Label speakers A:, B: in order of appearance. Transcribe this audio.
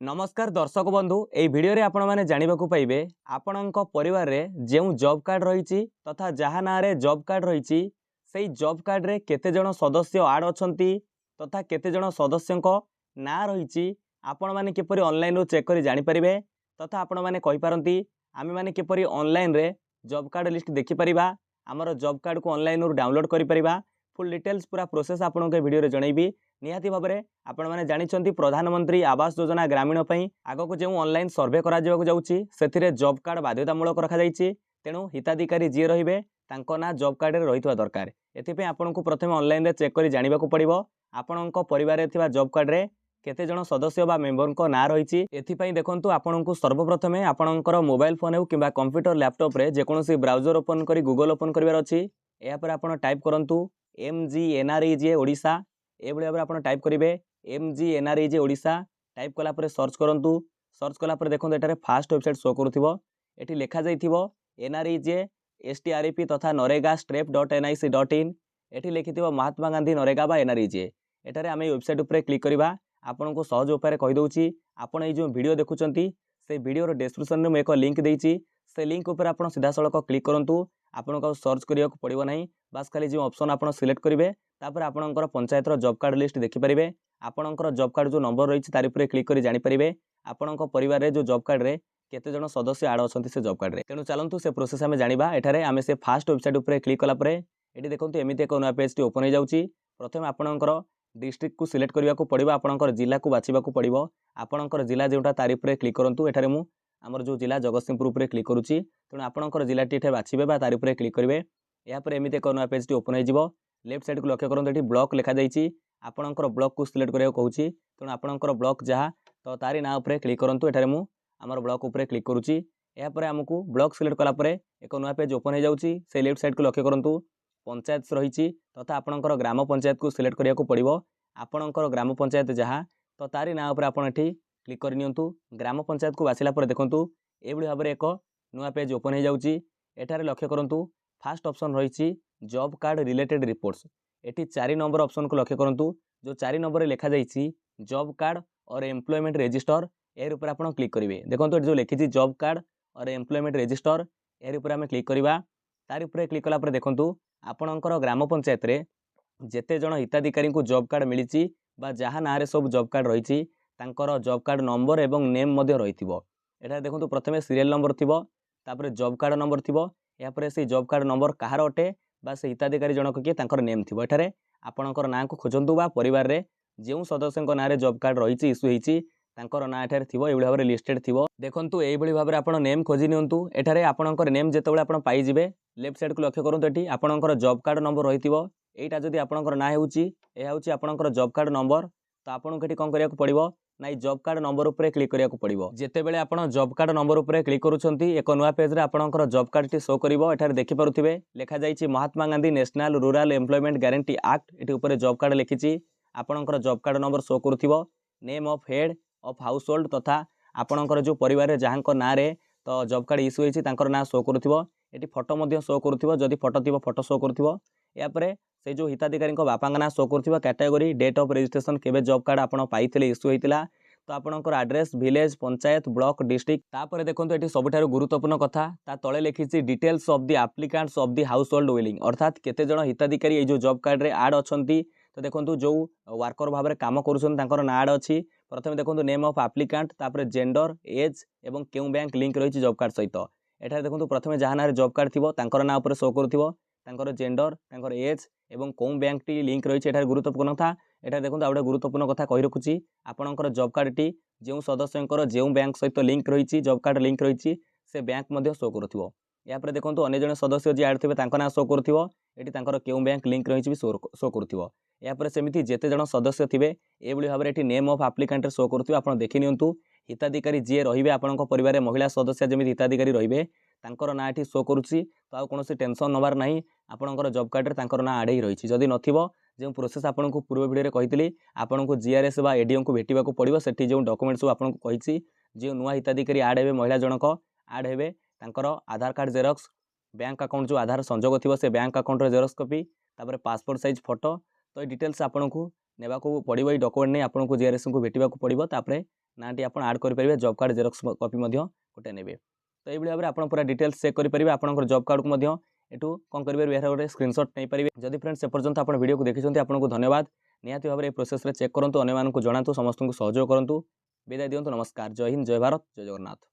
A: नमस्कार दर्शक बंधु एई भिडियो रे आपण माने जानिबा को पाइबे आपणक परिवार रे जेउ जॉब कार्ड रहिछि तथा जहा ना रे जॉब कार्ड रहिछि सेई जॉब कार्ड रे केते जण सदस्य ऐड अछंती तथा केते जण सदस्यक ना रहिछि आपण माने किपरि ऑनलाइन रो चेक करी जानि परिबे तथा आपण माने कहि पारंती आमे माने किपरि ऑनलाइन रे जॉब कार्ड लिस्ट देखि परिबा हमर जॉब कार्ड को ऑनलाइन रो डाउनलोड करि परिबा फुल डिटेल्स पूरा प्रोसेस आपन के वीडियो रे जणैबी निहाती भाव में आपण मैंने जानी प्रधानमंत्री आवास योजना ग्रामीण आग को जो ऑनलाइन सर्वे करा जाउछि सेथिरे जॉब कार्ड बाध्यतामूलक रखा जाइछि तेणु हिताधिकारी जी रहिबे तांको ना जॉब कार्ड रे रहितवा दरकार एथिपे आपनको प्रथमे ऑनलाइन रे चेक करी जानिबा को पड़िबो आपणक परिवार रे थिबा जॉब कार्ड रे केते जण सदस्य बा मेंबर को ना रहिछि एथिपई देखंतु आपणको सर्वप्रथमे आपणकर मोबाइल फोन हो किबा कंप्यूटर लैपटॉप रे जेकोनोसी ब्राउजर ओपन करी गूगल ओपन करबार अछि एया पर आपण टाइप करंतु MGNREGA ओडिशा ए भाई भाव आप टाइप करेंगे MGNREGA ओडिशा टाइप कलापर सर्च करूँ सर्च कलापर देखो ये फास्ट वेबसाइट शो करूँ लिखा जाइए NREGA STREP तथा NREGA-strep.nic.in ये लिखि महात्मा गांधी नरेगा बा NREGA एठारे आम वेबसाइट उपर क्लिक करवा आपन को सहज उपाय कहीदे आपड़ ये वीडियो देखुंत से वीडियो डिस्क्रिप्शन में एक लिंक देती से लिंक उपर आप सीधा सड़क क्लिक करूँ आपन को सर्च करिया को पड़िबो नहीं बास खाली जो ऑप्शन आप सिलेक्ट करेंगे तापर आपणकर पंचायत जॉब कार्ड लिस्ट देखिपारे आपणकर जॉब कार्ड जो नंबर रही तार उपरे क्लिक कर जानीपारे आपण परिवार रे जो जॉब कार्ड रे केते जण सदस्य ऐड अछंती से जॉब कार्ड रे तेणु चलंतु से प्रोसेस आमे जानिबा एठारे आमे से फास्ट वेबसाइट उपरे क्लिक कला परे एठी देखंतु एमिते एक नया पेज टी ओपन हो जाउची प्रथम आपणकर डिस्ट्रिक्ट को सिलेक्ट करिया को पड़िबो आपणकर जिला को बाछिबा को पड़िबो आपणकर जिला जोटा तार उपरे क्लिक करंतु एठारे मु आमर जो जिला जगतसिंहपुर उपरे क्लिक करूची तेणु आपणकर जिलाटी एठे बाछिबे बा तार उपरे क्लिक करिवे या पर एमिते एक नया पेज टी ओपन हो जिवो लेफ्ट साइड को लक्ष्य करंतु एठी ब्लॉक लिखा जाइछि आपणकर ब्लॉक को सिलेक्ट करिया कहूची तेणु आपणकर ब्लॉक जहाँ तो तारी ना उपरे क्लिक करंतु एठारे मु आमर ब्लॉक उपरे क्लिक करूची या पर हमकु ब्लॉक सिलेक्ट कला परे एक नया पेज ओपन हो जाउची से लेफ्ट साइड को लक्ष्य करंतु पंचायत रही तथा आपणकर ग्राम पंचायत को सिलेक्ट करिया को पड़िबो आपणकर ग्राम पंचायत जहाँ तो तारी ना उपरे आपण एठी क्लिक कर नियंतु ग्राम पंचायत को बासिला पर देखंतु एभली भाबरे एक नया पेज ओपन हो जाउची एठारे लक्ष्य करंतु फास्ट ऑप्शन रही job card related reports eighty 4 number option को लक्ष्य करंतु जो 4 नंबर रे लिखा जाइछि जॉब कार्ड और एम्प्लॉयमेंट रजिस्टर एर ऊपर आपण क्लिक करिवे देखंतु जो लिखिछि जॉब कार्ड और एम्प्लॉयमेंट रजिस्टर एर ऊपर हम क्लिक करबा तार ऊपर क्लिक कला पर देखंतु आपणकर ग्राम पंचायत रे जेते जण हिताधिकारी को जॉब कार्ड मिलिछि बा जहा ना रे सब जॉब कार्ड रहिछि तांकर जॉब कार्ड नंबर एवं नेम मध्ये रहिथिबो एटा देखंतु प्रथमे सीरियल नंबर थिबो तापर जॉब कार्ड नंबर थिबो या पर से जॉब कार्ड नंबर कहार अटे बा से हिताधिकारी जनक किए तांकर नेम थिबो एठारे आपणकर नाम को खोजंतु बा परिवार रे जेउ सदस्यक ना रे जॉब कार्ड रहिछि इशू हेछि तांकर ना एठारे थिबो एबळी भाबरे लिस्टेड थिबो देखंतु एबळी भाबरे आपण नेम खोजि नियंतु एठारे आपणकर नेम जेतेबळे आपण पाइ जिवे लेफ्ट साइड को लक्ष्य करंतु एठी आपणकर जॉब कार्ड नंबर रहिथिबो एटा जदि आपणकर ना हेउछि ए हेउछि आपणकर जॉब कार्ड नंबर तो आपन केठी कोन करिया को पड़िबो नाइ जॉब कार्ड नंबर उपरे क्लिक करिया को पड़िबो जेतेबेले आपण जॉब कार्ड नंबर उपरे क्लिक करूछंती एक नया पेज रे आपणकर जॉब कार्ड टी शो करिवो एठारे देखि पारुथिबे लेखा जाइछि Mahatma Gandhi national rural employment guarantee act एठी उपरे जॉब कार्ड लिखिछि आपणकर जॉब कार्ड नंबर शो करूथिबो name of head of household तथा आपणकर जो परिवार रे जहांक ना रे तो जॉब कार्ड इशू हेछि तांकर ना शो करूथिबो एठी फोटो मध्ये शो करूथिबो जदि फोटो थिबो फोटो शो करूथिबो या परे से जो हिताधिकारी बापांग ना शो करूथिबो कैटेगरी डेट ऑफ रजिस्ट्रेशन केबे जॉब कार्ड आपण पाइथिले इशू हेतिला तो आपणकर address village panchayat block district तापर देखंतु एठी सबठारु गुरुत्वपूर्ण कथा ता तळे लिखिछि details of the applicants of the household willing अर्थात केते जण हिताधिकारी ए जो जॉब कार्ड रे ऐड अछंती तो देखंतु जो वर्कर भाबरे काम करूछन तांकर ना ऐड अछि प्रथमे देखंतु नेम ऑफ एप्लिकेंट तापर जेंडर एज एवं केउ बैंक लिंक रहिछि जॉब कार्ड सहित एठारे देखंतु प्रथमे जहां ना जॉब कार्ड थिबो तांकर ना ऊपर शो करूथिबो तांकर जेंडर तांकर एज एवं कोउ बैंक टी लिंक रहिछि एठारे गुरुत्वपूर्ण कथा एठारे देखंतु आउडा गुरुत्वपूर्ण कथा कहि रखुछि आपणकर जॉब कार्ड टी जो सदस्यंकर जो बैंक सहित लिंक रही जॉब कार्ड लिंक रही से बैंक मध्य शो करूथिबो या पर देखंतु अन्य जने सदस्य जे ऐड थिबे तांका ना शो करूथिबो एठी तांकर केउ बैंक लिंक रही भी शो करूथिबो या पर सेमिति जेते जण सदस्य थिबे एबळी भाबरे एठी नेम ऑफ एप्लिकेंट शो करूथिबो आपण देखि नियंतु हिताधिकारी जे रहिबे आपणक परिवार महिला सदस्य जेमिति हिताधिकारी रहिबे तांकर ना एठी शो करूछि तो आ कोनोसी टेंशन नबार नाही आपणकर जॉब कार्ड रे तांकर ना आडे रहिछि जदि नथिबो जो प्रोसेस आपन को पूर्व वीडियो रे कहितली आपन को जीआरएस बा एडीएम को भेटिबा को पड़िबो सेठी जो डॉक्यूमेंट्स आपन को कहिछि जे नुवा हिताधिकारी ऐड हेबे महिला जनक ऐड हेबे तांकर आधार कार्ड जेरॉक्स बैंक अकाउंट जो आधार संजोग थिबो से बैंक अकाउंट रे जेरॉक्स कॉपी तापर पासपोर्ट साइज फोटो तो ये डिटेल्स आपन को नेबा को पड़िबो ए डॉक्यूमेंट नै आपन को जीआरएस को भेटिबा को पड़िबो तापर नाटी आप आड करेंगे जॉब कार्ड जेरक्स कॉपी गोटे ने तो ये भाव में आप पूरा डिटेल्स चेक करेंगे आपंकर जॉब कार्ड को एटू कौन करेंगे यार गोटे स्क्रीनशॉट नहीं पारे जदि फ्रेंड्स से पर्यंत आप वीडियो को देखते आपको धन्यवाद निहाती भाव में प्रोसेस चेक करूँ अन्य मानक जनातु समस्त को सहयोग करूँ विदाय दिंतु नमस्कार जय हिंद जय भारत जय जगन्नाथ।